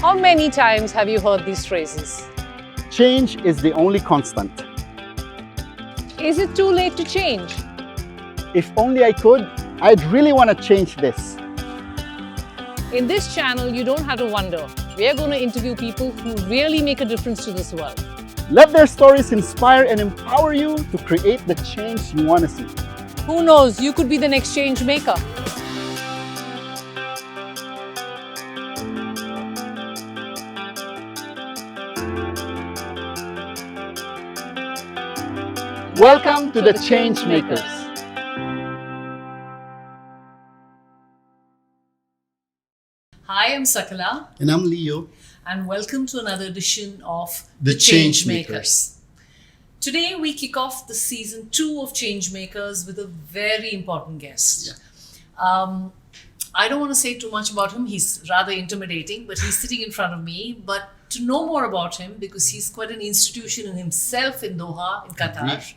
How many times have you heard these phrases? Change is the only constant. Is it too late to change? If only I could, I'd really want to change this. In this channel, you don't have to wonder. We are going to interview people who really make a difference to this world. Let their stories inspire and empower you to create the change you want to see. Who knows, you could be the next change maker. Welcome to the Change Makers. Hi, I'm Sakala. And I'm Leo. And welcome to another edition of The Change Makers. Today we kick off the season 2 of Change Makers with a very important guest. I don't want to say too much about him. He's rather intimidating, but he's sitting in front of me. But to know more about him, because he's quite an institution in himself in Doha, in Qatar,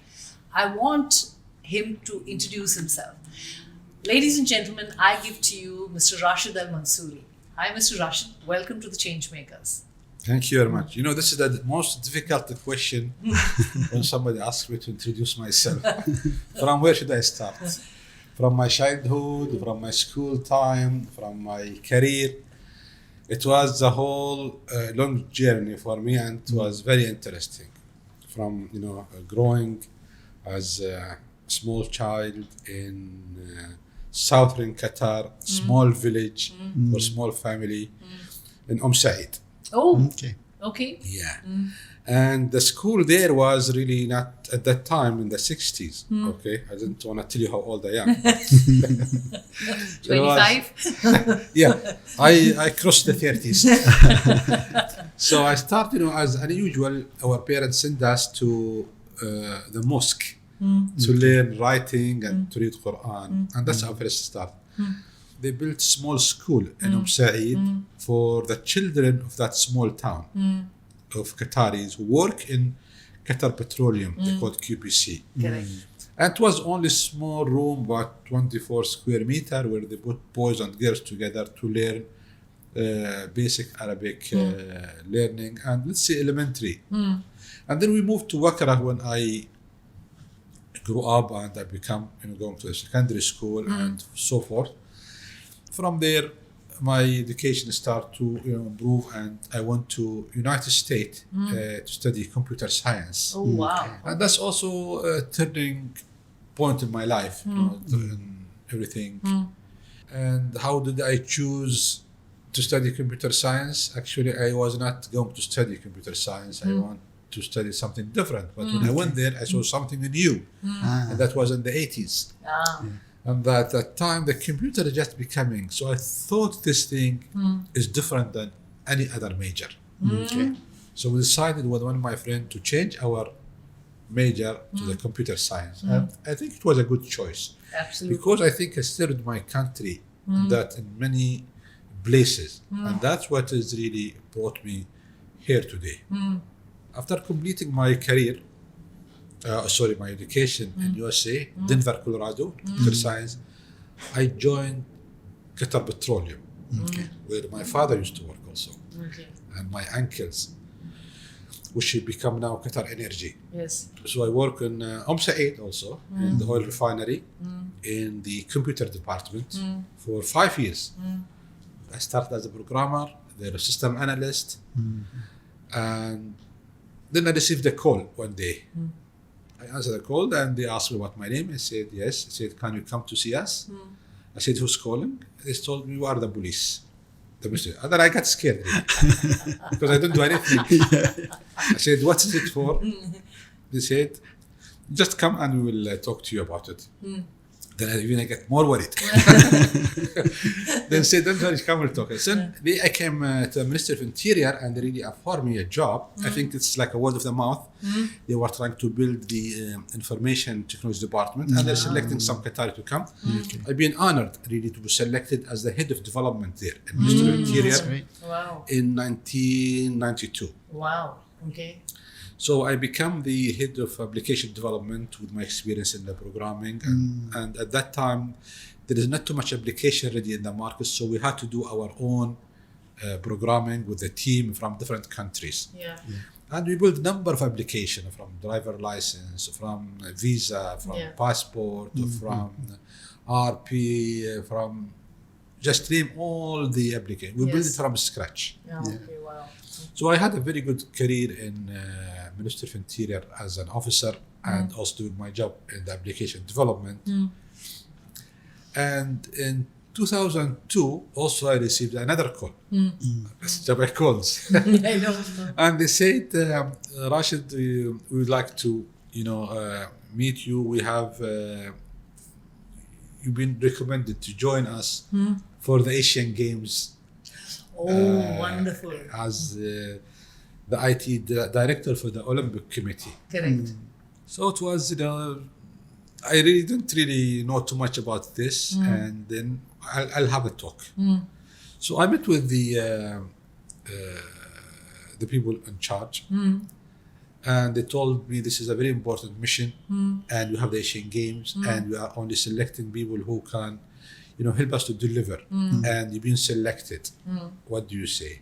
I want him to introduce himself. Ladies and gentlemen, I give to you Mr. Rashid Al Mansouri. Hi, Mr. Rashid. Welcome to the Change Makers. Thank you very much. You know, this is the most difficult question when somebody asks me to introduce myself. From where should I start? From my childhood, from my school time, from my career. It was a whole long journey for me, and it was very interesting. From, growing as a small child in southern Qatar, small village or small family in Said. Oh, okay. Yeah. And the school there was really not at that time in the 60s. Okay. I didn't want to tell you how old I am. 25? Yeah. I crossed the 30s. So I started, as unusual, our parents sent us to the mosque to learn writing and to read Quran. And that's our first start. They built small school in Said for the children of that small town of Qataris who work in Qatar Petroleum. They call it QPC. Correct. And it was only small room, about 24 square meter, where they put boys and girls together to learn basic Arabic learning and let's say elementary. And then we moved to Wakra when I grew up and I become going to a secondary school and so forth. From there, my education started to improve, and I went to United States to study computer science. Oh, wow. And that's also a turning point in my life, in everything. And how did I choose to study computer science? Actually, I was not going to study computer science. I want to study something different. But when I went there, I saw something new. And that was in the 80s. And at that time, the computer is just becoming. So I thought this thing is different than any other major. Okay. So we decided with one of my friends to change our major to the computer science. And I think it was a good choice. Absolutely. Because I think I served my country that in many places. And that's what has really brought me here today. After completing my career, my education in USA, Denver, Colorado, computer science, I joined Qatar Petroleum, where my father used to work also, and my uncles, which have become now Qatar Energy. Yes. So I work in Said also, in the oil refinery, in the computer department for 5 years. I started as a programmer, then a system analyst, and then I received a call one day. I answered the call and they asked me what my name. I said, yes. I said, can you come to see us? I said, who's calling? They told me, you are the police. The mystery. And then I got scared because I didn't do anything. I said, what is it for? They said, just come and we will talk to you about it. Then I get more worried. Then said, don't come, we'll talk. So I came to the Ministry of Interior and they really offered me a job. I think it's like a word of the mouth. They were trying to build the information technology department and they're selecting some Qatari to come. I've been honored really to be selected as the head of development there in Ministry of Interior in 1992. Wow. Okay. So I became the head of application development with my experience in the programming. And at that time, there is not too much application ready in the market. So we had to do our own programming with the team from different countries. And we built a number of applications from driver license, from visa, from passport, from RP, from just name all the applications. We built it from scratch. Okay, wow. So I had a very good career in Ministry of Interior as an officer and also doing my job in the application development. And in 2002, also I received another call. By calls. I know. And they said, Rashid, we would like to, meet you. We have, you've been recommended to join us for the Asian Games. Wonderful. As the IT director for the Olympic Committee. Correct. So it was, I really didn't really know too much about this, and then I'll have a talk. So I met with the people in charge, and they told me this is a very important mission, and we have the Asian Games, and we are only selecting people who can, help us to deliver, and you've been selected. What do you say?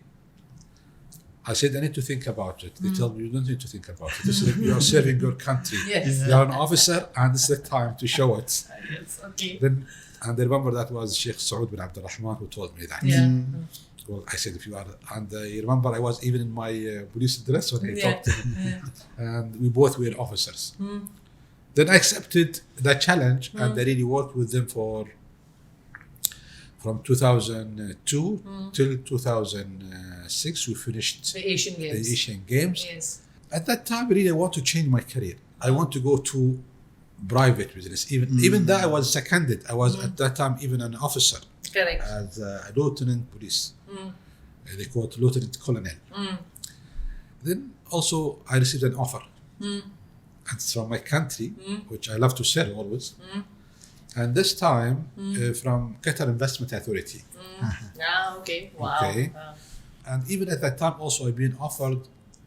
I said, I need to think about it. They told me, you don't need to think about it. This is you are serving your country. Yes. You are an officer, and this is the time to show it. Yes, okay. And I remember that was Sheikh Saud bin Abdul Rahman who told me that. Well, I said, if you are, and you remember I was even in my police dress when I talked to him. And we both were officers. Then I accepted the challenge, and I really worked with them from 2002 till 2006. We finished the Asian Games. Yes. At that time, really, I want to change my career. I want to go to private business. Even though I was seconded, I was at that time even an officer. Correct. As a lieutenant police. They call it lieutenant colonel. Then also I received an offer. And it's from my country, which I love to sell always. And this time from Qatar Investment Authority. Okay. Wow. Okay. And even at that time also I've been offered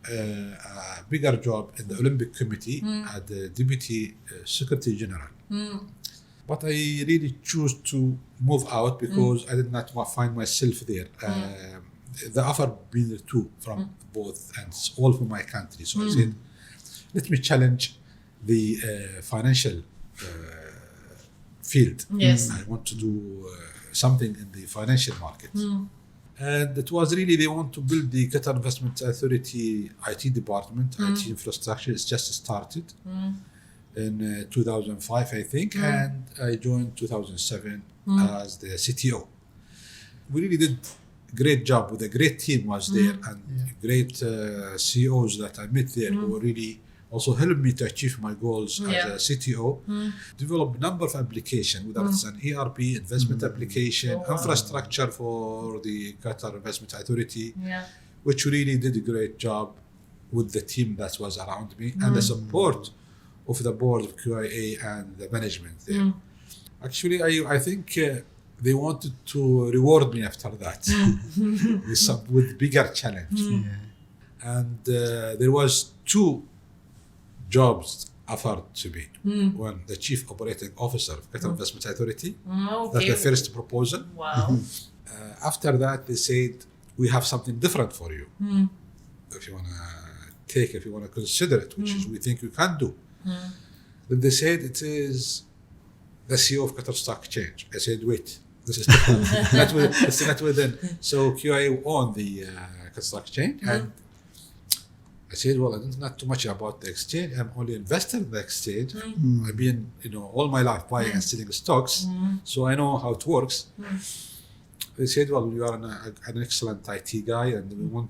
a bigger job in the Olympic Committee as the Deputy Secretary General. But I really chose to move out because I did not find myself there. The offer being the two from both ends, all from my country. So I said, let me challenge the financial field. Yes. I want to do something in the financial market. And it was really, they want to build the Qatar Investment Authority IT department, IT infrastructure. It's just started in 2005, I think, and I joined 2007 as the CTO. We really did a great job with a great team was there, and great CEOs that I met there who really also helped me to achieve my goals as a CTO. Develop a number of applications, whether it's an ERP, investment application, infrastructure for the Qatar Investment Authority, which really did a great job with the team that was around me and the support of the board of QIA and the management there. Actually, I think they wanted to reward me after that with bigger challenge. And there was two jobs offered to me. One, the Chief Operating Officer of Qatar Investment Authority. That's the first proposal. Wow. After that, they said, we have something different for you. If you want to if you want to consider it, which is we think you can do. Then they said it is the CEO of Qatar Stock Exchange. I said, wait, this is it's not within. So QIA owned the Qatar Stock Exchange, and I said, well, I don't know too much about the exchange. I'm only investor in the exchange. I've been, all my life buying and selling stocks, so I know how it works. They said, well, you are an excellent IT guy, and we want,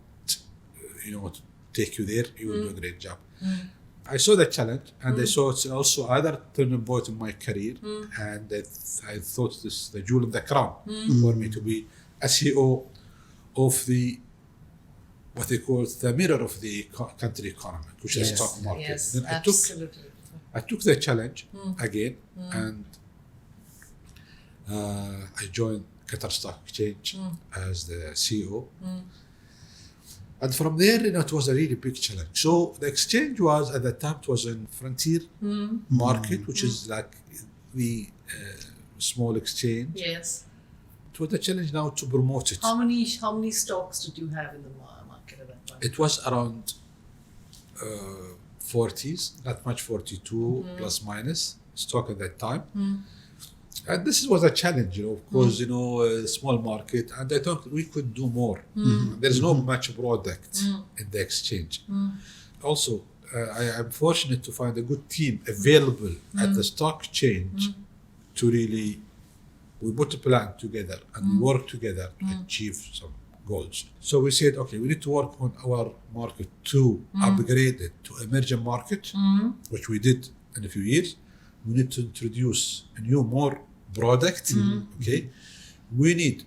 to take you there. You will do a great job. I saw the challenge, and I saw it's also other turning point in my career, and I thought this the jewel in the crown for me to be a CEO of the what they call the mirror of the country economy, which is the stock market. Yes, then absolutely. I took the challenge again, and I joined Qatar Stock Exchange as the CEO. And from there, it was a really big challenge. So the exchange was, at that time, it was in frontier market, which is like the small exchange. Yes. it was a challenge now to promote it. How many stocks did you have in the market at that point? It was around 40s, not much, 42 plus minus stock at that time. And this was a challenge, of course, a small market, and I thought we could do more. There's not much product in the exchange. Also, I am fortunate to find a good team available at the stock exchange to really, we put a plan together and we work together to achieve some goals. So we said, okay, we need to work on our market to upgrade it to emerging market, which we did in a few years. We need to introduce a new, more product. Okay, we need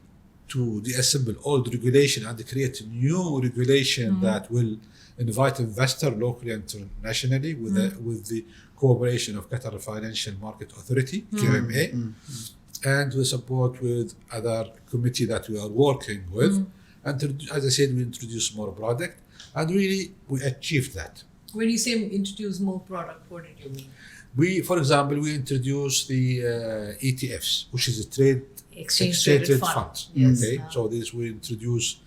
to deassemble old regulation and create a new regulation that will invite investor locally and internationally with the cooperation of Qatar Financial Market Authority, QMA, and with support with other committee that we are working with. And as I said, we introduced more product, and really we achieved that. When you say introduce more product, what did you mean? For example, we introduced the ETFs, which is a Exchange traded fund. Yes. Okay, so this we introduce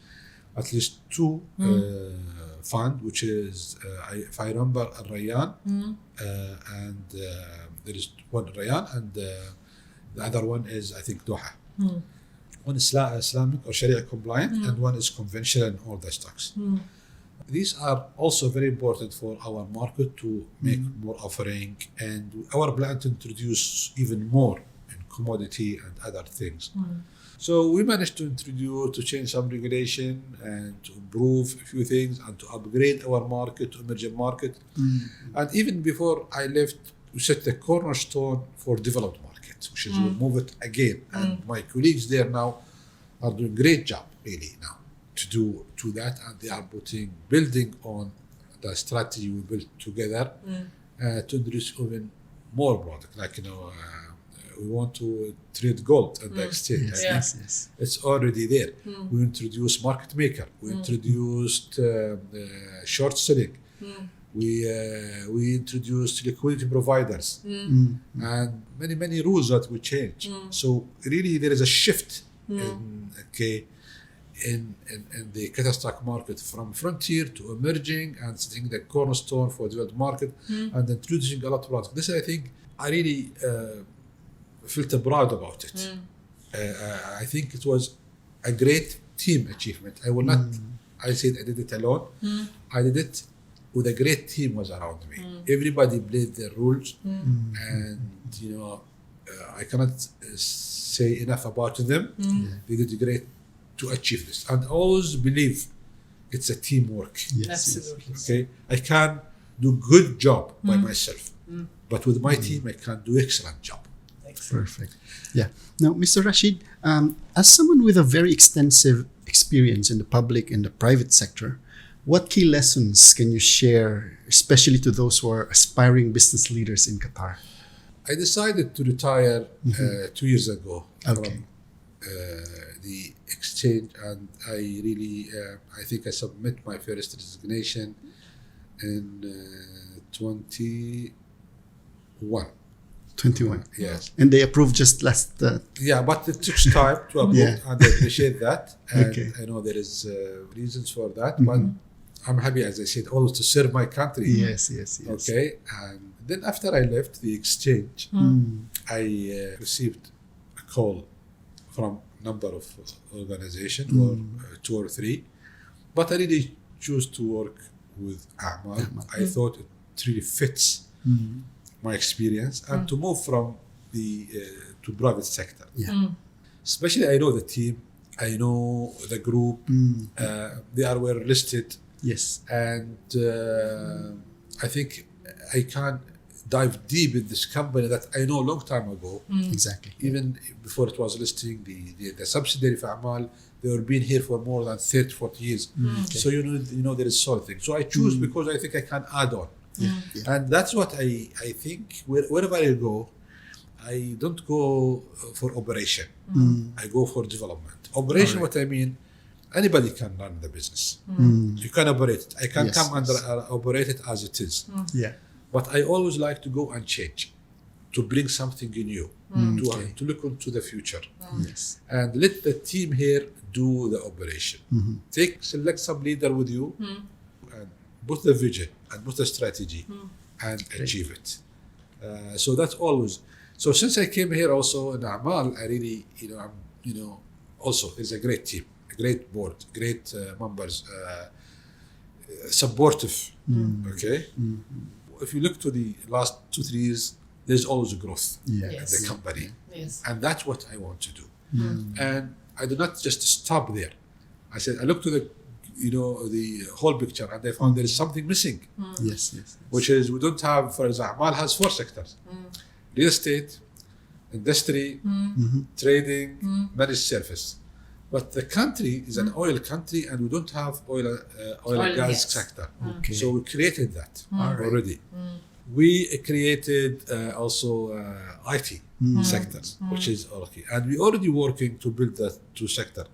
at least two fund, which is, if I remember, Al Rayyan, and there is one Rayyan, and the other one is, I think, Doha. One is Islamic or Sharia compliant, and one is conventional in all the stocks. These are also very important for our market to make more offering, and our plan to introduce even more in commodity and other things. So we managed to change some regulation and to improve a few things and to upgrade our market to emerging market. And even before I left, we set the cornerstone for developed markets, which is we'll move it again. And my colleagues there now are doing a great job really now to that, and they are building on the strategy we built together to introduce even more product. Like, we want to trade gold at the exchange. Yes. It's already there. We introduced market maker. We introduced short selling. We introduced liquidity providers, and many rules that we changed. So really, there is a shift in the Qatar stock market from frontier to emerging and setting the cornerstone for developed market and introducing a lot of products. This, I think, I really felt proud about it. I think it was a great team achievement. I will not, I said I did it alone. I did it with a great team was around me. Everybody played their roles, and I cannot say enough about them. They did great to achieve this, and always believe it's a teamwork. Absolutely. Okay, I can do good job by myself, but with my team I can do excellent job. Perfect. Yeah. Now, Mr. Rashid, as someone with a very extensive experience in the public and the private sector, what key lessons can you share, especially to those who are aspiring business leaders in Qatar? I decided to retire 2 years ago from the exchange, and I really, I think I submit my first resignation in 21. Yes. And they approved just last... yeah, but it took time to approve, and I appreciate that. And I know there is reasons for that, but I'm happy, as I said, always to serve my country. Yes. Okay, and then after I left the exchange, I received a call from a number of organizations, or 2 or 3, but I really choose to work with A'mal. I thought it really fits my experience, and to move from the to private sector. Especially I know the team, I know the group, they are well listed. Yes. And I think I can dive deep in this company that I know a long time ago. Exactly. Even before it was listing, the subsidiary for A'mal, they were been here for more than 30, 40 years. So there is something. So I choose because I think I can add on. And that's what I think wherever I go, I don't go for operation. I go for development. Operation, what I mean, anybody can run the business. You can operate it. I can come under operate it as it is. But I always like to go and change, to bring something new, to look into the future. Yes. And let the team here do the operation. Select some leader with you and put the vision and put the strategy and achieve it. So that's always. So since I came here also in Amal, I really, also it's a great team, a great board, great members, supportive. Okay. If you look to the last 2-3 years, there's always growth in the company. Yes. And that's what I want to do. And I do not just stop there. I said, I look to the whole picture, and I found there is something missing. Yes. Which is, we don't have, for example, Amal has 4 sectors. Real estate, industry, trading, managed service. But the country is an oil country, and we don't have oil and gas sector. Okay. So we created that already. We created also IT sectors, which is okay. And we're already working to build that 2 sector.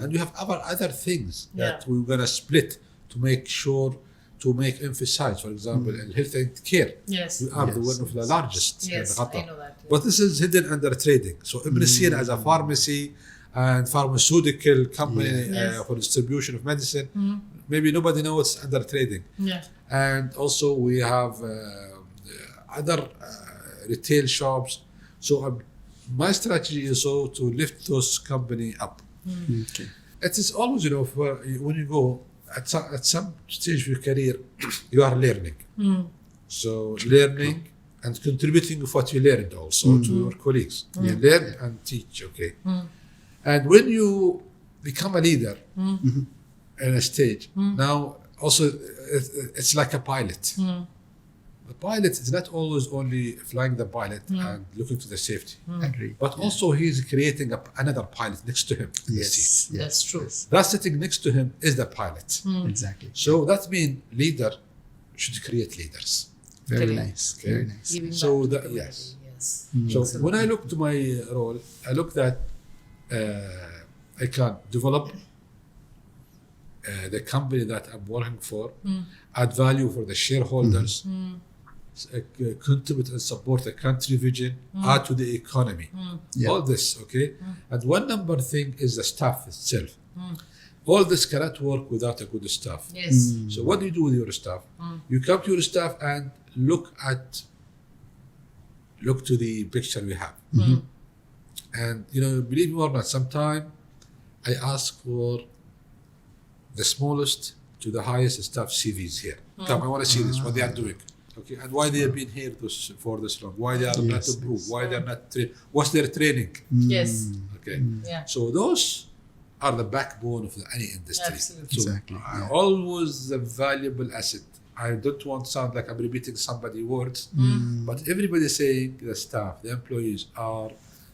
And we have other things that we're going to split to make sure to emphasize. For example, in health and care, we are one of the largest in Qatar. I know that. But this is hidden under trading. So Ibn Sina as a pharmacy and pharmaceutical company for distribution of medicine, maybe nobody knows it's under trading. And also we have other retail shops. So my strategy is so to lift those company up. Okay. It is always, when you go at some stage of your career, you are learning. So learning and contributing of what you learned also to your colleagues. You learn and teach, okay. And when you become a leader in a stage, now also it's like a pilot. The pilot is not always only flying the pilot and looking to the safety. Agree. But also he's creating another pilot next to him. Yes. That's true. That sitting next to him is the pilot. Exactly. So that means leader should create leaders. Very Correct. nice. Okay. Very nice. Giving So back to that- the yes. community, yes. So when I look to my role, I look that I can develop the company that I'm working for, add value for the shareholders, contribute and support the country vision, add to the economy. Yeah. All this, okay? And one number thing is the staff itself. All this cannot work without a good staff. Yes. So what do you do with your staff? You come to your staff and look to the picture we have. And believe me or not, sometimes I ask for the smallest to the highest staff CVs here. Come, I want to see this, what they are doing. Okay, and why they have been here for this long? Why they are not improved? Why they are not trained? What's their training? Yes. Okay, Yeah. so those are the backbone of any industry. Absolutely. So Exactly, yeah. always a valuable asset. I don't want to sound like I'm repeating somebody's words, but everybody saying the staff, the employees are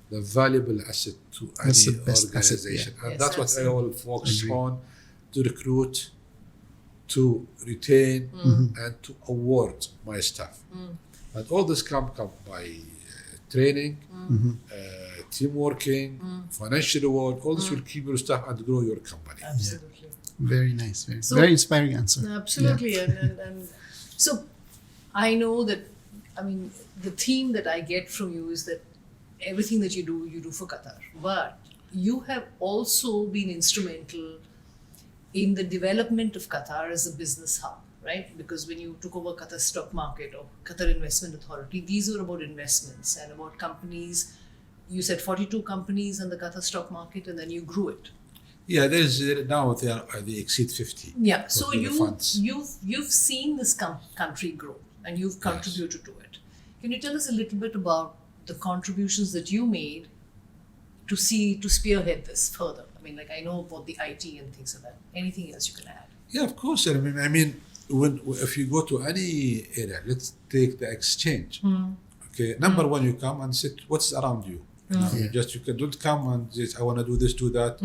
the valuable asset to That's any the best asset, organization. yeah. And Yes, that's what I absolutely. will focus Agree. on, to recruit, to retain, and to award my staff. And all this come by training, team working, financial reward. All this will keep your staff and grow your company. Absolutely. Very nice. So- Very inspiring answer. Absolutely. And so I know that, the theme that I get from you is that everything that you do for Qatar. But you have also been instrumental in the development of Qatar as a business hub, right? Because when you took over Qatar Stock Market or Qatar Investment Authority, these were about investments and about companies. You said 42 companies on the Qatar Stock Market, and then you grew it. Yeah, now they exceed 50. Yeah. So the funds. you've seen this country grow, and you've contributed to it. Can you tell us a little bit about the contributions that you made to spearhead this further? I know about the IT and things like that. Anything else you can add? Yeah, of course. If you go to any area, let's take the exchange. Okay, number one, you come and sit. What's around you? Don't come and just I want to do this, do that.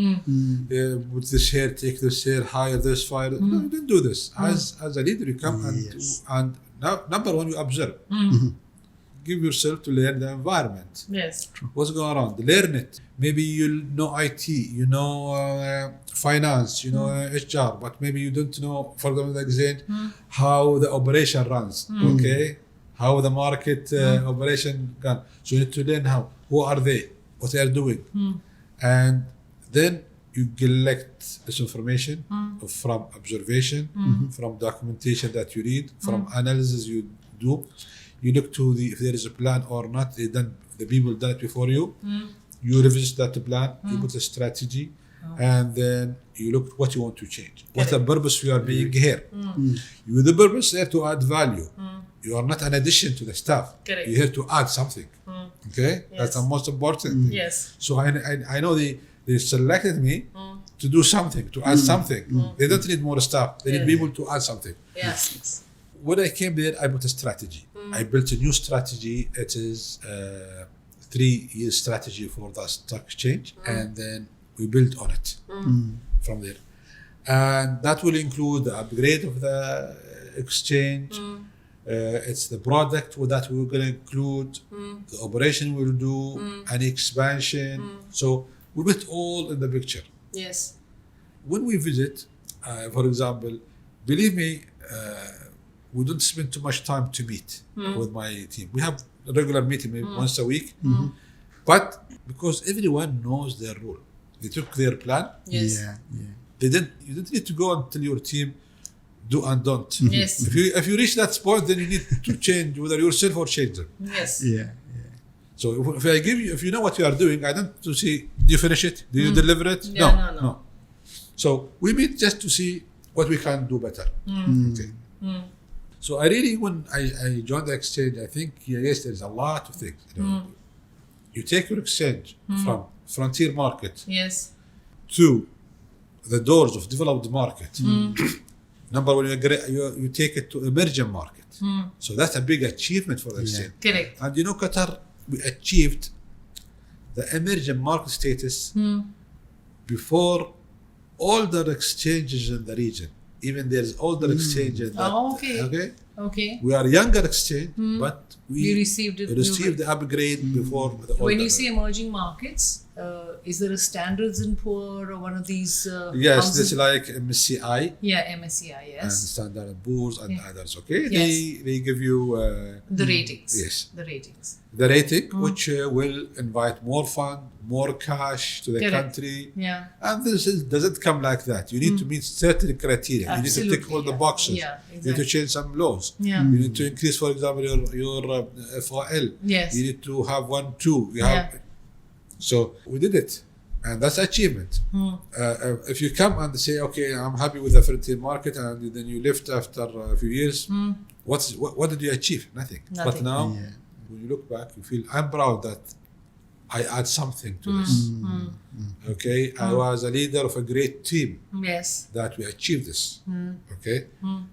Put this here, take this here, hire this, fire. No, you don't do this. As a leader, you come and now number one, you observe. Give yourself to learn the environment. Yes. What's going on? Learn it. Maybe you know IT, you know finance, you know HR, but maybe you don't know, for example, how the operation runs. Okay, how the market operation gone. So you need to learn who are they, what they are doing, and then you collect this information from observation, from documentation that you read, from analysis you do. You look to if there is a plan or not. The people done it before you. You revisit that plan. You put a strategy, and then you look what you want to change. What's the purpose we are being here? You the purpose there to add value. You are not an addition to the staff. Correct. You're here to add something. Okay, that's the most important thing. Yes. So I know they selected me to do something, to add something. They don't need more staff. They need people to add something. Yes. When I came there, I put a strategy. I built a new strategy. It is a 3-year strategy for the stock exchange, and then we build on it from there. And that will include the upgrade of the exchange. It's the product that we're going to include, the operation we'll do, an expansion. So we put all in the picture. Yes. When we visit, for example, believe me, we don't spend too much time to meet with my team. We have a regular meeting maybe once a week, but because everyone knows their role, they took their plan. Yes. You don't need to go and tell your team do and don't. Yes. If you reach that point, then you need to change whether yourself or change them. Yes. So if I give you, if you know what you are doing, I don't to see, do you finish it? Do you deliver it? No. So we meet just to see what we can do better. Okay. So I really, when I joined the exchange, I think yes, there is a lot of things. You take your exchange from frontier market Yes. to the doors of developed market. Number one, you take it to emerging market. So that's a big achievement for the exchange. Correct. And Qatar, we achieved the emerging market status before all the exchanges in the region. Even there's older exchange in that. Okay. We are younger exchange, but we received it. received the upgrade before the older. When you say emerging markets, is there a Standards and Poor or one of these? Yes, houses? this is like MSCI. Yeah, MSCI. Yes. And Standard and Poor's and others. Okay, Yes. they give you The ratings. Yes. The ratings. The rating, which will invite more fund, more cash to the Correct. country. Yeah. And this doesn't come like that. You need to meet certain criteria. You need to tick all the boxes. Yeah, You need to exactly. change some laws. Yeah. You need to increase, for example, your FOL. Yes. You need to have 1, 2. You have. So we did it, and that's achievement. If you come and say, okay, I'm happy with the frontier market, and then you left after a few years, what did you achieve? Nothing. But now, when you look back, you feel I'm proud that I add something to this. Okay, I was a leader of a great team. Yes. That we achieved this. Okay,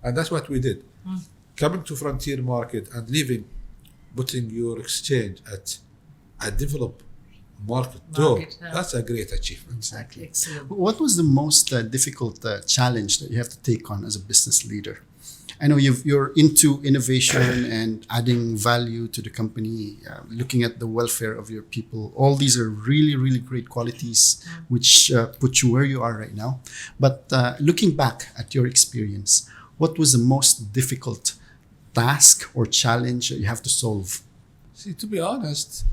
and that's what we did. Coming to frontier market and leaving, putting your exchange at a developed market door. That's a great achievement. Exactly. Excellent. What was the most difficult challenge that you have to take on as a business leader? I know you're into innovation and adding value to the company, looking at the welfare of your people. All these are really, really great qualities which put you where you are right now. But looking back at your experience, what was the most difficult task or challenge that you have to solve? See, to be honest,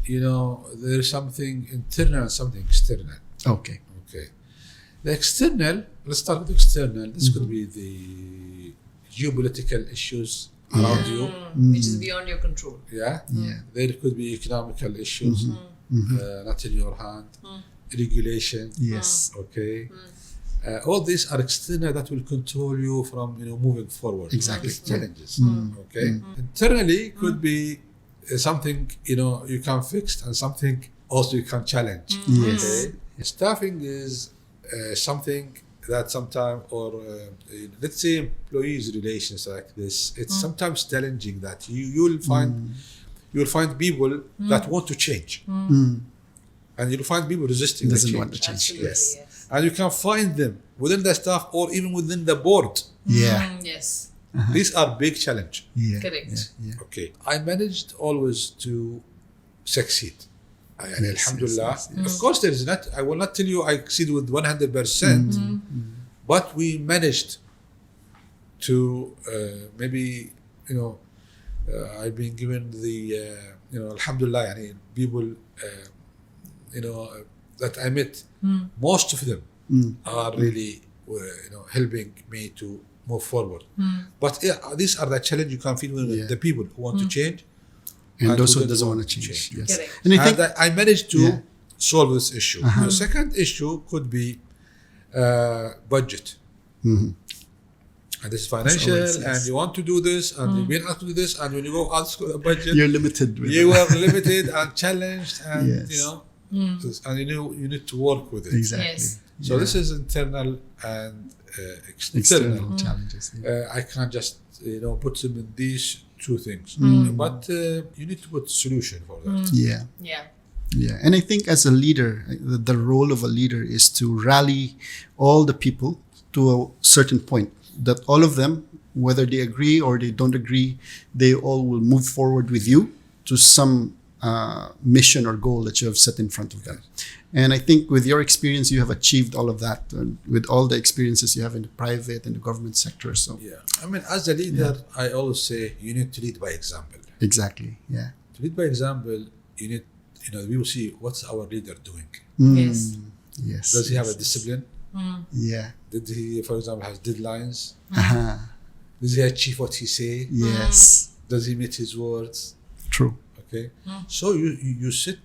there's something internal and something external. Okay. The external, let's start with external. This could be the geopolitical issues around you. Which is beyond your control. Yeah. There could be economical issues, not in your hand. Regulation. Yes. Okay. All these are external that will control you from moving forward. Exactly. Challenges. Okay. Internally could be something you can fix and something also you can challenge. Yes. Okay? Staffing is something that sometimes, or let's say employees relations like this, it's sometimes challenging that you'll find people that want to change, and you'll find people resisting the Doesn't change. want to change. Absolutely, Yes. And you can find them within the staff or even within the board. Yeah. Yes. These are big challenge. Yeah. Correct. Yeah. Okay, I managed always to succeed. And alhamdulillah. Of course, there is not. I will not tell you I succeed with 100%, but we managed to maybe I've been given the alhamdulillah, people that I met, most of them are really helping me to move forward. But these are the challenge you can feel with the people who want to change And those who don't doesn't want to change. Yes. Correct. And I think I managed to solve this issue. The second issue could be budget. And this is financial, and you want to do this, and you've been asked to do this, and when you go ask for a budget, you're limited with you it. are limited and challenged, and Yes. and you need to work with it. Exactly. Yes. So this is internal and external. External challenges. Yeah. I can't just put them in these two things, but you need to put solution for that. Yeah. Yeah. Yeah, and I think as a leader, the role of a leader is to rally all the people to a certain point, that all of them, whether they agree or they don't agree, they all will move forward with you to some mission or goal that you have set in front of them. And I think with your experience, you have achieved all of that, with all the experiences you have in the private and the government sector. So Yeah, as a leader, I always say you need to lead by example. exactly, yeah. To lead by example, you need, we will see what's our leader doing. Yes. Yes. Does he have a yes. discipline? Yeah. Did he, for example, has deadlines? Uh-huh. Does he achieve what he say? Yes. Does he meet his words? True. Okay. So you sit,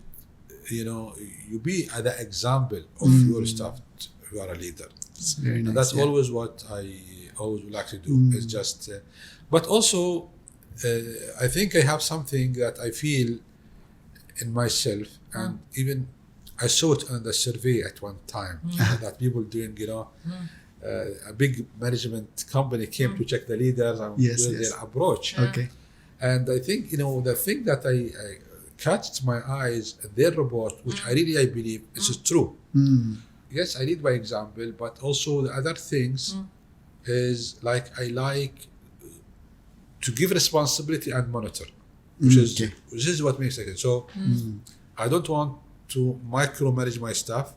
you be at the example of your staff. You are a leader. It's very nice. And that's yeah. always what I always would like to do. Is just, but also, I think I have something that I feel in myself, and even I saw it on the survey at one time that people doing, a big management company came to check the leaders and Yes, yes. their approach. Okay. And I think, the thing that I catched my eyes in their report, which I believe is true. Yes, I lead by example, but also the other things is like I like to give responsibility and monitor, which is what makes it. So I don't want to micromanage my staff.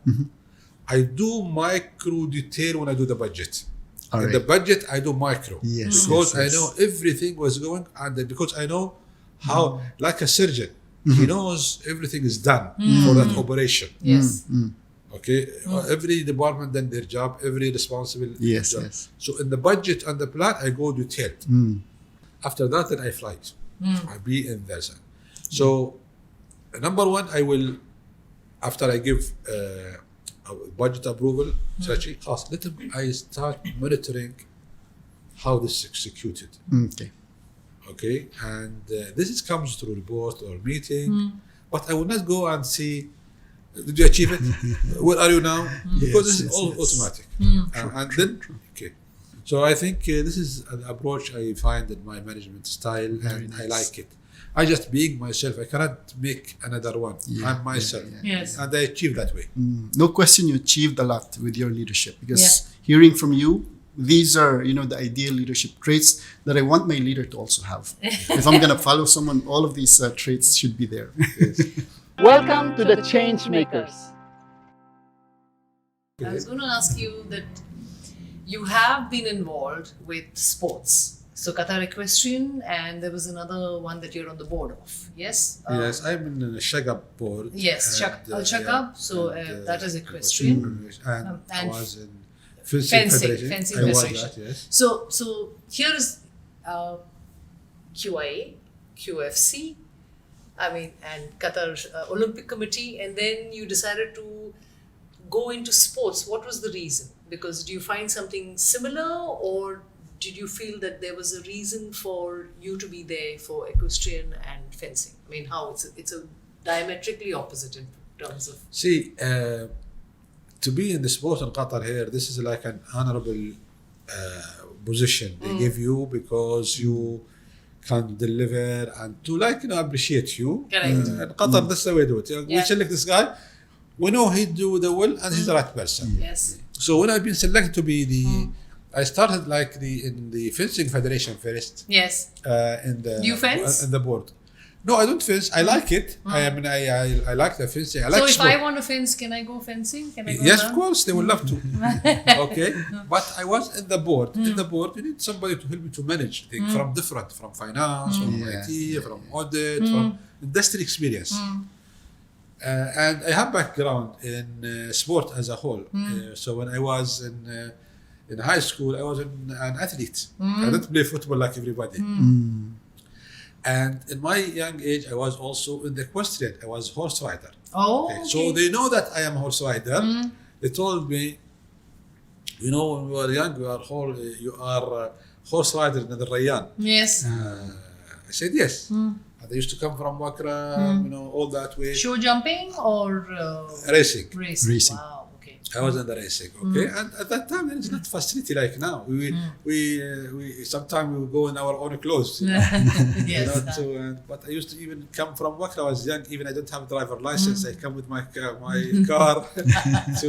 I do micro detail when I do the budget. All In right. the budget, I do micro Yes, because yes, I yes. know everything was going, and because I know how, like a surgeon, he knows everything is done for that operation. Yes. Okay, every department done their job, every responsible Yes, job. yes. So in the budget and the plan, I go detailed. After that, then I fly. I be in there. So number one, I will, after I give budget approval, I start monitoring how this is executed. Okay. Okay, and this comes through report or meeting, but I will not go and see, did you achieve it? Where are you now? Because this is all automatic. And then, okay. So I think this is an approach I find in my management style, and I like it. I just being myself, I cannot make another one. Yeah, I'm myself. Yes. And I achieve that way. No question, you achieved a lot with your leadership, because hearing from you, these are, the ideal leadership traits that I want my leader to also have. If I'm going to follow someone, all of these traits should be there. Welcome to the Change Makers. I was going to ask you that you have been involved with sports. So Qatar Equestrian, and there was another one that you're on the board of. Yes? Yes, I'm in the Shagab board. Yes, and, Shagab. So that is equestrian. And I and was in fencing federation. Fencing I was federation. that, yes. So here is QIA, QFC, and Qatar Olympic Committee, and then you decided to go into sports. What was the reason? Because do you find something similar, or did you feel that there was a reason for you to be there for equestrian and fencing? How it's a diametrically opposite in terms of. See, to be in the sport in Qatar here, this is like an honorable position they give you, because you can deliver and to appreciate you. Correct. In Qatar, this is the way we do it. We select this guy, we know he do the well and he's the right person. Yes. So when I've been selected to be I started in the fencing federation first. Yes. In the Do you fence? In the board. No, I don't fence. I like it. I mean, I like the fencing. I like So if sport. I want to fence, can I go fencing? Can I go Yes, down? of course, they would love to. Okay, but I was in the board. In the board, you need somebody to help you to manage things from finance, from IT, from audit, from industry experience. And I have background in sport as a whole. So when I was in high school, I was an athlete. I didn't play football like everybody. And in my young age, I was also in the equestrian. I was horse rider. Oh, Okay, okay. so they know that I am a horse rider. They told me, you know, when we were young, you are horse rider in the Rayyan. Yes. I said yes. And they used to come from Wakra, you know, all that way. Show jumping or Racing. racing? Racing. Wow. Okay. I was in the racing, okay? And at that time, it's not facility like now. We sometimes we would go in our own clothes. You know? Yes. But I used to even come from Wakra. I was young. Even I don't have a driver license. I come with my car to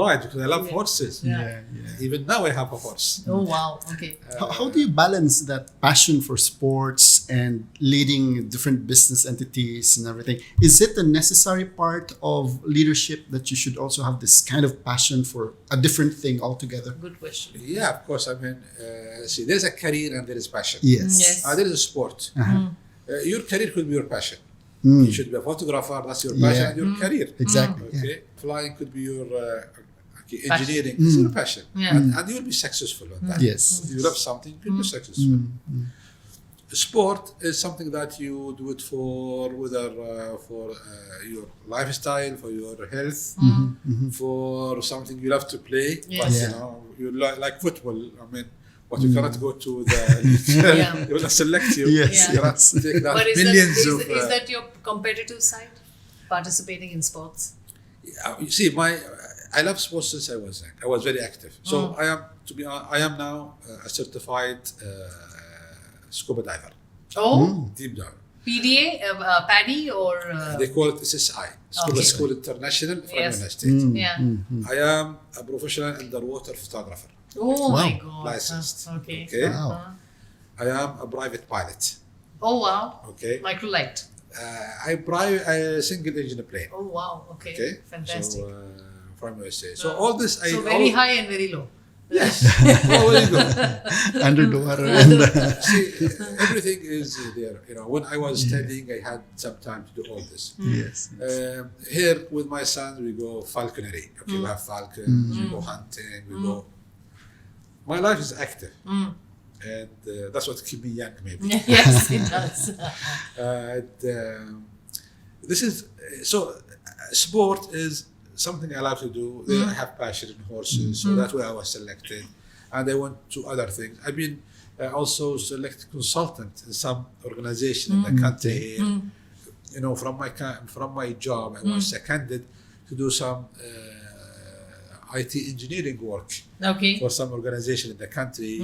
ride because I love horses. Yeah. Even now I have a horse. Oh wow. Okay. How do you balance that passion for sports and leading different business entities and everything? Is it a necessary part of leadership that you should also have this kind of passion for a different thing altogether? Good question. Yeah, of course. I mean, see, there's a career and there is passion. Yes. Yes. There is a sport. Your career could be your passion. You should be a photographer. That's your passion and your career. Exactly. Yeah. Okay, flying could be your engineering. It's your passion, Yeah. and you'll be successful on that. Yes. If you love something, you'll be successful. Sport is something that you do it for, whether for your lifestyle, for your health, for something you love to play. Yes. But Yeah. you know, you like football. I mean, but you cannot go to the elite. Yeah. They will select you. Yes. Yeah. You cannot take that But millions is of. that your competitive side? Participating in sports? You see, I love sports since I was young. I was very active. So I am now a certified scuba diver, Oh, deep down. PDA, PADI or They call it SSI, Scuba Okay. School International from Yes. United States. yeah. I am a professional underwater photographer, Oh my Wow. God. licensed. Okay. Okay. Wow. I am a private pilot. Oh wow. Okay. Microlight. I drive a single engine plane. Oh wow. Okay. Okay. Fantastic. So from USA. So all this So very high and very low. Yes. Oh, there you go. Under the water and See, everything is there. You know, when I was studying, I had some time to do all this. yes. Here with my sons, we go falconry. Okay, we have falcons, we go hunting, we go. My life is active, and that's what keeps me young, maybe. Yes, it does. This is so. Sport is something I like to do. I have passion in horses, so that's why I was selected, and I went to other things. I've been also selected consultant in some organization in the country here. You know, from my job, I was seconded to do some IT engineering work Okay. for some organization in the country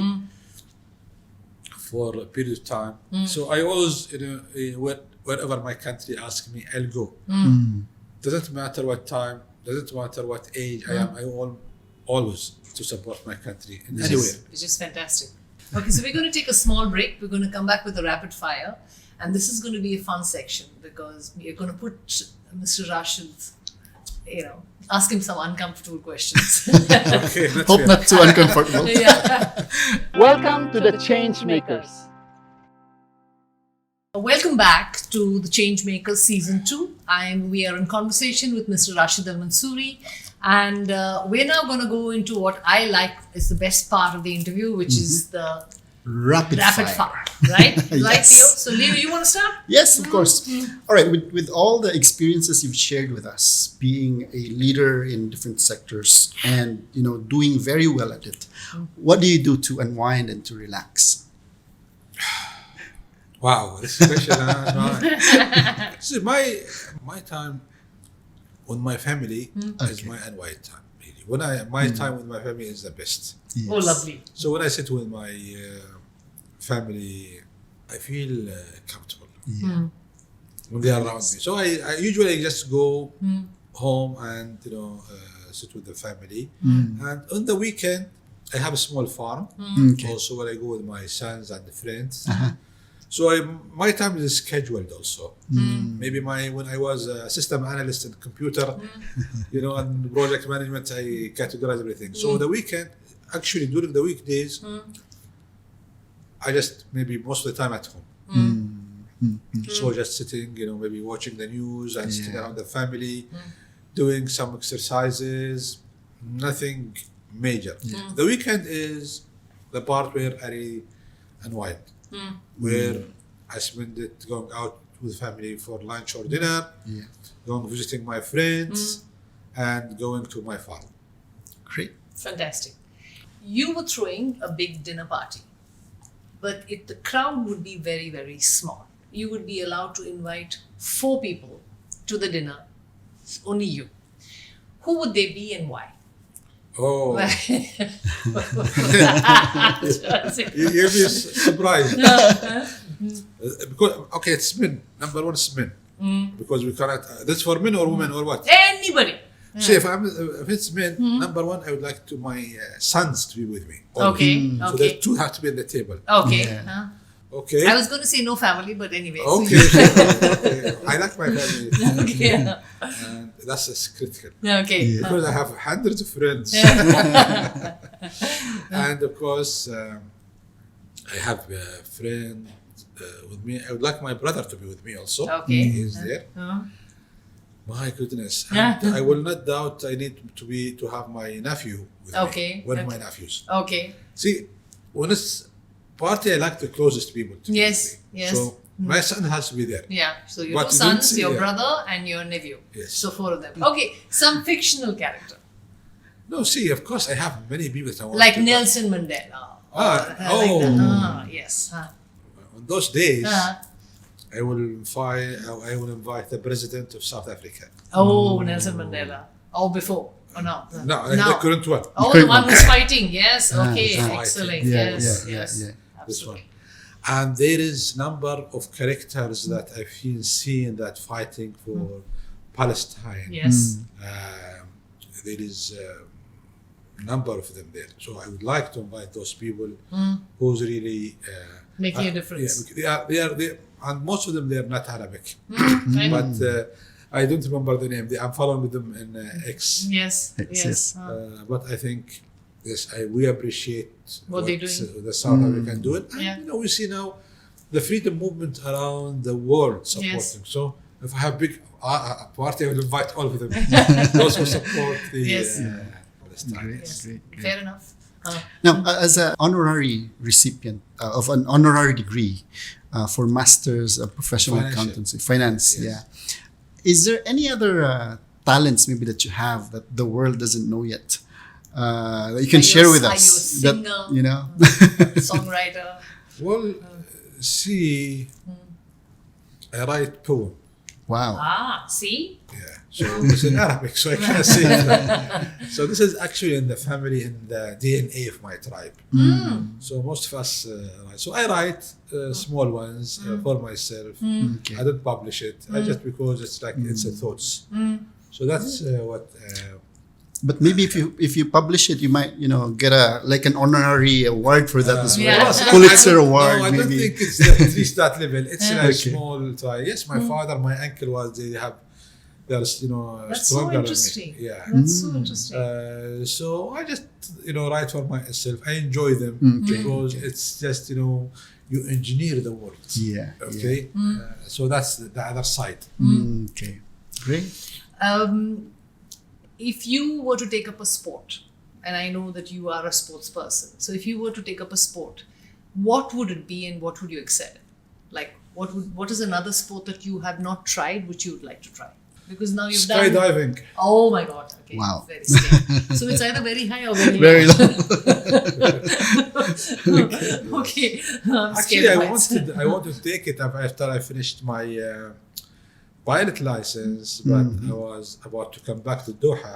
for a period of time. So I always, you know, wherever my country asks me, I'll go. Doesn't matter what time, doesn't matter what age I am. I always to support my country in anywhere. Which is fantastic. Okay, so we're going to take a small break. We're going to come back with a rapid fire. And this is going to be a fun section because we're going to put Mr. Rashid, you know, ask him some uncomfortable questions. Okay, that's Hope fair. not too uncomfortable. Yeah. Welcome to the Change Makers. Welcome back to the Changemakers Season 2. We are in conversation with Mr. Rashid Al Mansouri. And we're now going to go into what I like is the best part of the interview, which is the Rapid fire. Right? Right, Yes. Leo? So, Leo, you want to start? Yes, of course. All right, with all the experiences you've shared with us, being a leader in different sectors and, you know, doing very well at it, what do you do to unwind and to relax? Wow, this question. See, my time with my family is my unwind time. Really, my time with my family is the best. Oh, lovely. So when I sit with my family, I feel comfortable when they are around me. So I usually just go home and sit with the family. And on the weekend, I have a small farm. Okay. Also, where I go with my sons and friends. So my time is scheduled also. Maybe when I was a system analyst in computer, and project management, I categorize everything. So the weekend, actually during the weekdays, I just maybe most of the time at home. So just sitting, maybe watching the news and sitting around the family, doing some exercises, nothing major. The weekend is the part where I unwind, where I spend it going out with family for lunch or dinner, going visiting my friends, and going to my farm. Great. Fantastic. You were throwing a big dinner party, but the crowd would be very, very small. You would be allowed to invite 4 people to the dinner, only you. Who would they be and why? Oh, you'll be surprised. Because it's men. Number one is men. Because we cannot. That's for men or women or what? Anybody. See, if it's men, number one, I would like my sons to be with me. Okay. So the 2 have to be at the table. Okay. Yeah. Okay. I was going to say no family, but anyway. Okay. Okay. I like my family. Okay. And that's critical. Okay. Because I have hundreds of friends. And of course, I have a friend with me. I would like my brother to be with me also. Okay. He's there. My goodness. And I will not doubt I need to have my nephew with me. One of my nephews. Okay. See, when it's party, I like the closest people to be with me. Yes. So my son has to be there. Yeah. So your But 2 you don't sons, see- your yeah. brother, and your nephew. Yes. So 4 of them. Okay. Some fictional character. No, see, of course, I have many people that I want Like to. Nelson Mandela. Yes. On those days, I will invite the president of South Africa. Nelson Mandela. Or before. Or no? No, the current one. Oh, the one who's fighting. Yes. Okay. fighting. Excellent. Yeah, Yes. yeah, Yes. yeah. This one. Absolutely. And there is number of characters that I've seen that fighting for Palestine. Yes. There is a number of them there. So I would like to invite those people who's really Making a difference. Yeah, they are, and most of them they are not Arabic, Right? but I don't remember the name. I'm following them in X. Yes. Yes. Yes. But I think we appreciate What they're doing. The South African do it. And, Yeah. we see now the freedom movement around the world supporting. So if I have big party, I will invite all of them. Those who support the Yes. Palestine. Great, Yes. great, great. Fair enough. Now, as an honorary recipient of an honorary degree for Masters of Professional Financial. Accountancy, Finance, Yes. is there any other talents maybe that you have that the world doesn't know yet that you can Are you share a- with are us? you a singer? Songwriter. Well, see, I write poem. Wow. See? Yeah. So it's in Arabic, so I can't say it. So this is actually in the family, in the DNA of my tribe. So most of us write. So I write small ones for myself. Okay. I don't publish it. I just because it's like it's a thoughts. So that's what. But maybe if you publish it, you might get an honorary award for that as well. Yeah. Pulitzer Award. No, I don't maybe. think it's at least that level. It's a Okay. small try. Yes, my father, my uncle they're That's so stronger than me. interesting. Yeah. That's so interesting. So I just write for myself. I enjoy them because it's just you engineer the world. Yeah. Okay. So that's the other side. Okay. Great. If you were to take up a sport, and I know that you are a sports person, so if you were to take up a sport, what would it be and what would you excel in? Like, what is another sport that you have not tried which you would like to try? Because now you've done. Skydiving. Oh my God! Okay, Wow. Very scary. So it's either very high or very low. Very low. Okay. I'm Actually, scared of heights. I wanted to take it after I finished my pilot license, but I was about to come back to Doha.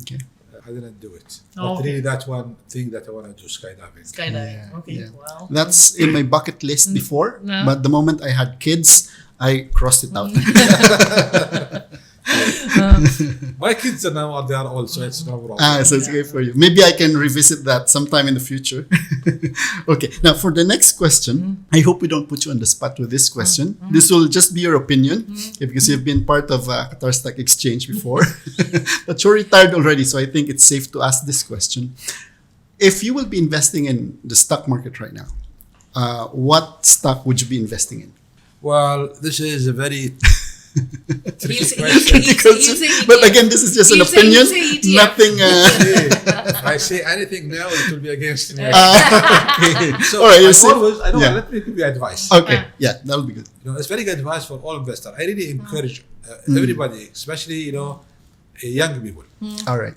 Okay. I didn't do it. Oh, But okay. really, that's one thing that I want to do: skydiving. Skydiving. Yeah, Okay. yeah. Wow. That's in my bucket list before, Yeah. but the moment I had kids, I crossed it out. My kids are now they are old, so it's no problem. So it's okay for you. Maybe I can revisit that sometime in the future. Okay. Now for the next question, I hope we don't put you on the spot with this question. This will just be your opinion, okay, because you've been part of Qatar Stock Exchange before, but you're retired already, so I think it's safe to ask this question. If you will be investing in the stock market right now, what stock would you be investing in? Well, this is a very tricky He'll question. say But ETF. again, this is just an He'll say opinion. ETF. Nothing. If I say anything now, it will be against me. So All right, you I say- always, I know, yeah. let me give you advice. Okay. Yeah, that'll be good. It's very good advice for all investors. I really encourage everybody, especially young people, All right.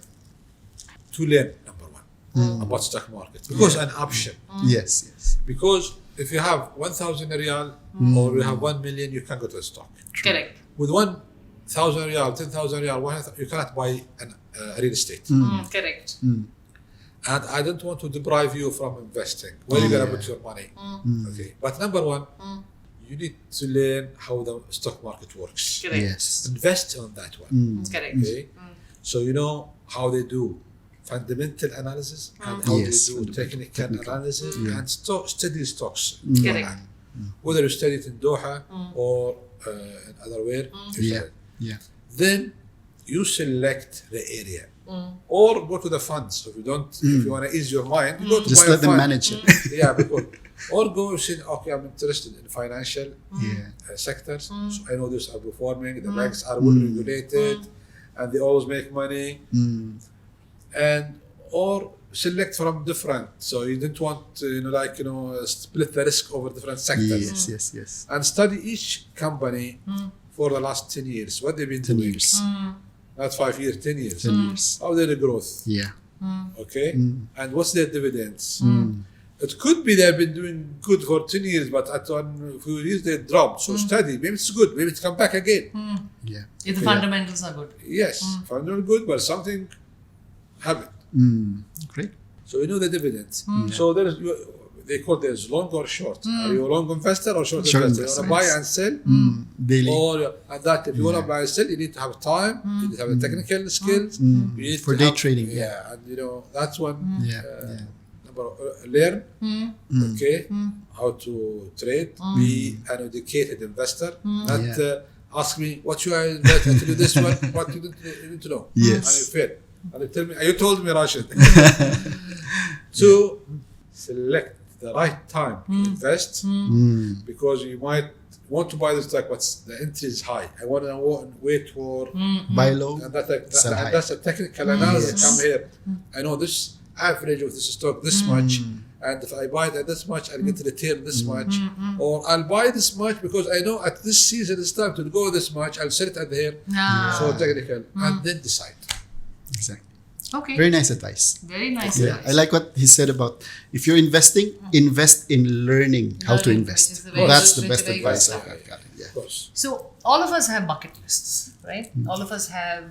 to learn number one about stock market because an option. Yes. Yes. Because if you have 1,000 riyal or you have 1 million, you can go to the stock. Correct. With 1,000 riyal, 10,000 riyal, you cannot buy a real estate. Correct. And I don't want to deprive you from investing. Where you gonna put your money? Okay. But number one, you need to learn how the stock market works. Correct. Yes. Invest on that one. Correct. Okay. So you know how they do fundamental analysis and how Yes, they do fundamental, technical analysis and study stocks. Correct. Whether you study it in Doha or in other where. you Yeah. study. Yeah. Then you select the area. Or go to the funds. So if you want to ease your mind, you go to Just buy a let them fund. manage it. Yeah, because or go say, okay, I'm interested in financial Yeah. sectors. So I know these are performing. The banks are well regulated, and they always make money. And or select from different. So you didn't want split the risk over different sectors. Yes. And study each company for the last 10 years. What they've been 10 doing. years. Not 5 years, 10 years. 10 years. How their growth. Yeah. Okay, and what's their dividends? It could be they've been doing good for 10 years, but at one few years they dropped. So study, maybe it's good, maybe it's come back again. Yeah. If the fundamentals are good. Yes, fundamental good, but something happened. Great. So you know the dividends. So they call there's long or short. Are you a long investor or short investor? You want to buy and sell, Daily. and that if you want to buy and sell, you need to have time, you need to have the technical skills, you need For to day have- trading. Yeah, and that's one. Yeah. Learn, okay, how to trade, be an educated investor, not ask me what should I invest, I tell you this one, what you need to know. Yes. And you fail. And you tell me, you told me, Rashid. To select the right time to invest, because you might want to buy the stock, but the entry is high. I want to wait for, Buy low. and Sell high. that's a technical analysis. Come here. I know this average of this stock this much, and if I buy it at this much, I'll get return this much, or I'll buy this much because I know at this season it's time to go this much. I'll sell it at here. So technical, and then decide. Exactly. Okay. Very nice advice. Very nice. Yeah, advice. I like what he said about if you're investing, invest in learning how to Learning, which invest. is a very That's good- the which is best a very advice good I got. Yeah. Of course. So all of us have bucket lists, right? All of us have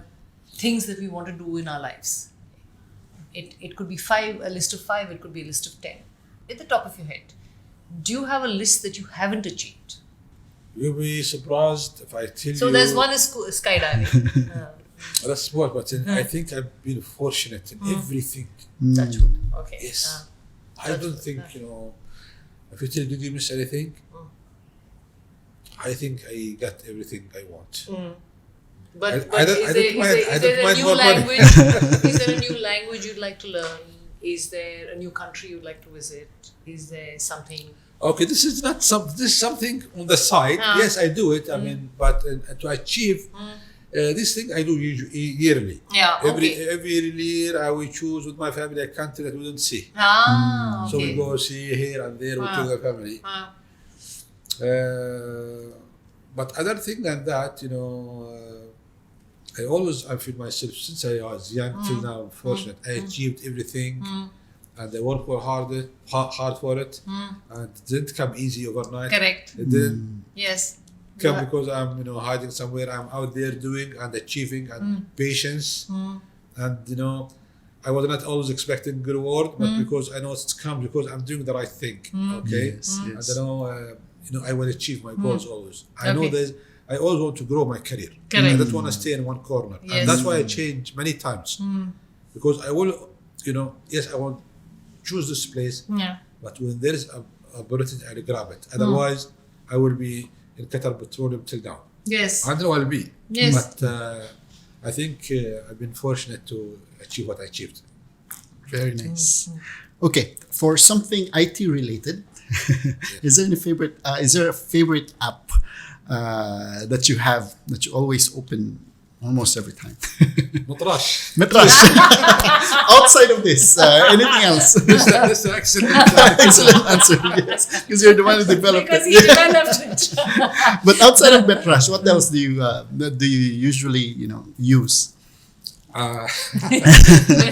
things that we want to do in our lives. It could be a list of 5, it could be a list of 10. At the top of your head, do you have a list that you haven't achieved? You'll be surprised if I tell you. So there's one is skydiving. That's sport, but I think I've been fortunate in everything. Touch wood. Okay. Yes. I don't think, if you tell, did you miss anything? I think I got everything I want. But I don't- is I there- don't mind- is I there don't a mind new more money. language? Is there a new language you'd like to learn? Is there a new country you'd like to visit? Is there something? Okay, this is not this is something on the side. Yes, I do it. I mean, but to achieve this thing, I do yearly. Yeah. Every year, I will choose with my family a country that we don't see. Okay. So we go see here and there with the family. But other thing than that, I feel myself since I was young till now. I'm fortunate. I achieved everything, and I worked hard for it, and it didn't come easy overnight. Correct. It didn't Yes. come because I'm hiding somewhere. I'm out there doing and achieving and patience, and I was not always expecting reward, but because I know it's come because I'm doing the right thing. Okay, Yes. and I know I will achieve my goals always. I know Okay. I always want to grow my career. Correct. I don't want to stay in one corner. Yes. And that's why I change many times. Because I will, yes, I want choose this place. Yeah. But when there is a opportunity, I'll grab it. Otherwise, I will be in Qatar Petroleum till now. Yes. I know I'll be. Yes. But I think I've been fortunate to achieve what I achieved. Very nice. Okay, for something IT related, is there a favorite app that you have that you always open almost every time? Matrash. Metrash. Outside of this, anything else? That's an excellent Excellent answer. Yes, because you're the one who developed Because it. he developed it. But outside of Metrash, what else do you usually use?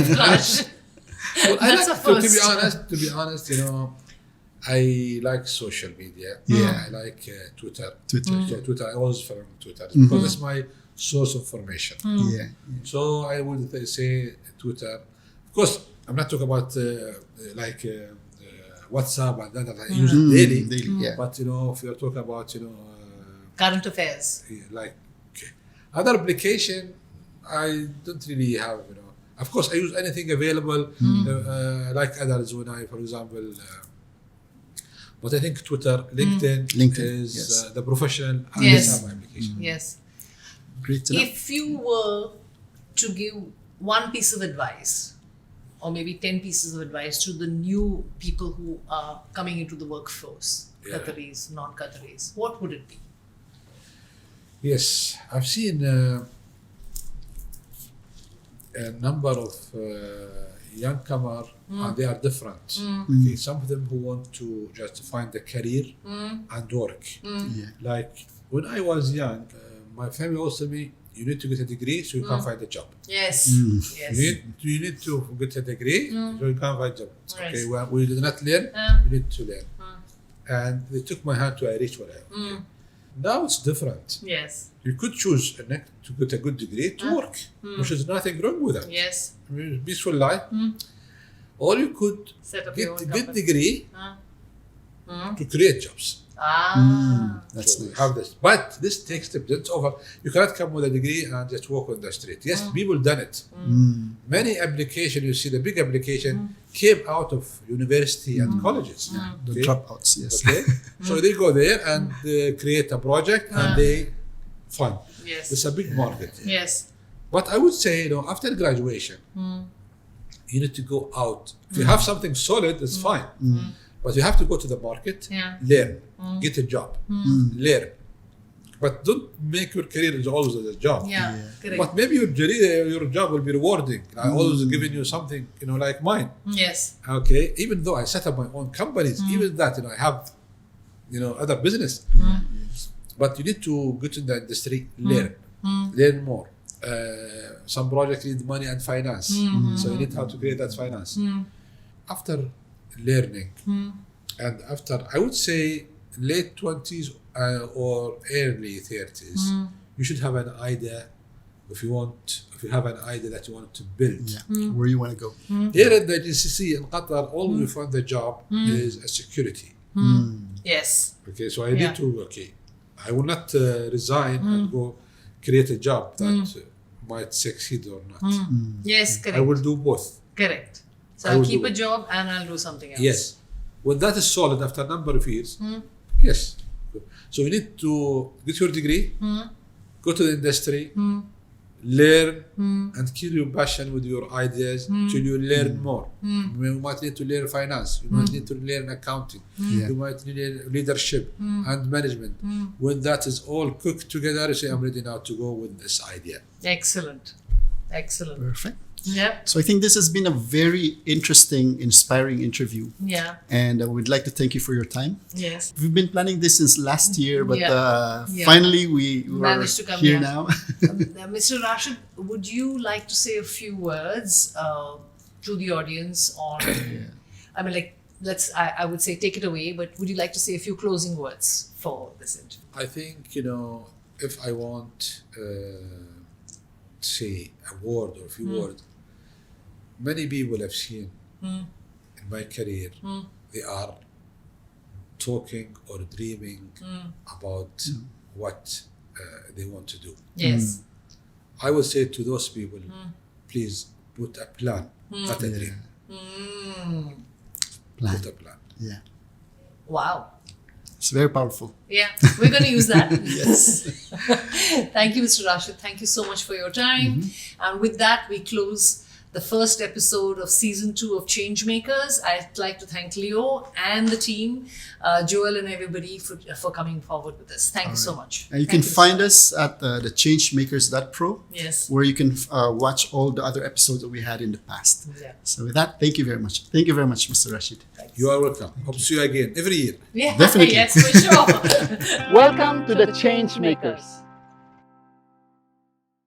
Metrash. Well, I That's like a first. to be honest, I like social media. Yeah. I like Twitter. Twitter. So Twitter, I always follow Twitter because it's my source of information. Yeah. So I would say Twitter. Of course, I'm not talking about WhatsApp and that I use it daily. Yeah. But if you're talking about Current affairs. like other application, I don't really have. Of course, I use anything available like others when I, for example. But I think Twitter, LinkedIn is yes. the professional Yes. application. Yes. Great to know. If you were to give one piece of advice, or maybe 10 pieces of advice to the new people who are coming into the workforce, Yeah. Qataris, non-Qataris, what would it be? Yes, I've seen a number of youngcomer, and they are different. Okay, some of them who want to just find a career and work. Yeah. Like when I was young, my family always told me, you need to get a degree so you can find a job. Yes. Yes. You need to get a degree so you can find a job. Right. Okay, well, we did not learn, you need to learn. And they took my hand to I reach where I am. Now it's different. Yes. You could choose to get a good degree to work, which is nothing wrong with that. Yes. I mean, peaceful life. Or you could Set up your get own a good company. degree to create jobs. That's So nice. have this, but this takes time. That's over. You cannot come with a degree and just walk on the street. Yes, people done it. Many applications, you see, the big application came out of university and colleges. The Okay? dropouts, yes. Okay, so they go there and they create a project and they fund. Yes. It's a big market. Yes. But I would say, after graduation, you need to go out. If you have something solid, it's fine. But you have to go to the market, Yeah. learn, get a job, learn. But don't make your career as always as a job. Yeah. Correct. But maybe your job will be rewarding. I always giving you something, like mine. Yes. Okay, even though I set up my own companies, even that, I have, other business. But you need to go to the industry, learn more. Some projects need money and finance, so you need how to create that finance. After learning, and after, I would say, late 20s or early 30s, you should have an idea. If you have an idea that you want to build. Yeah. Where you want to go. Here at the GCC in Qatar, all we find the job is a security. Yes. Okay, so I need to, I will not resign and go create a job that might succeed or not. Yes. Correct. I will do both. Correct. So I I'll will keep do a it. job and I'll do something else. Yes. When that is solid after a number of years, yes. So you need to get your degree, go to the industry, learn, and kill your passion with your ideas till you learn more. You might need to learn finance, you might need to learn accounting, you might need leadership and management. When that is all cooked together, you say, I'm ready now to go with this idea. Excellent. Excellent. Perfect. Yep. So I think this has been a very interesting, inspiring interview. Yeah. And I would like to thank you for your time. Yes. We've been planning this since last year, but Yeah. finally we were Managed to come here here. now. Mr. Rashid, would you like to say a few words to the audience on, I mean, like, I would say take it away, but would you like to say a few closing words for this interview? I think, if I want say a word or a few words, many people I've seen in my career, they are talking or dreaming about what they want to do. Yes. I would say to those people, please put a plan, not a dream. Plan. Put a plan. Yeah. Wow. It's very powerful. Yeah, we're going to use that. Yes. Thank you, Mr. Rashid. Thank you so much for your time. And with that, we close the first episode of season 2 of Changemakers. I'd like to thank Leo and the team, Joel and everybody for coming forward with this. Thank you so much. You can find us at the changemakers.pro, Yes. where you can watch all the other episodes that we had in the past. Yeah. So with that, thank you very much. Thank you very much, Mr. Rashid. You are welcome. Hope to see you again every year. Yeah, Definitely. yes, for sure. Welcome to the Changemakers.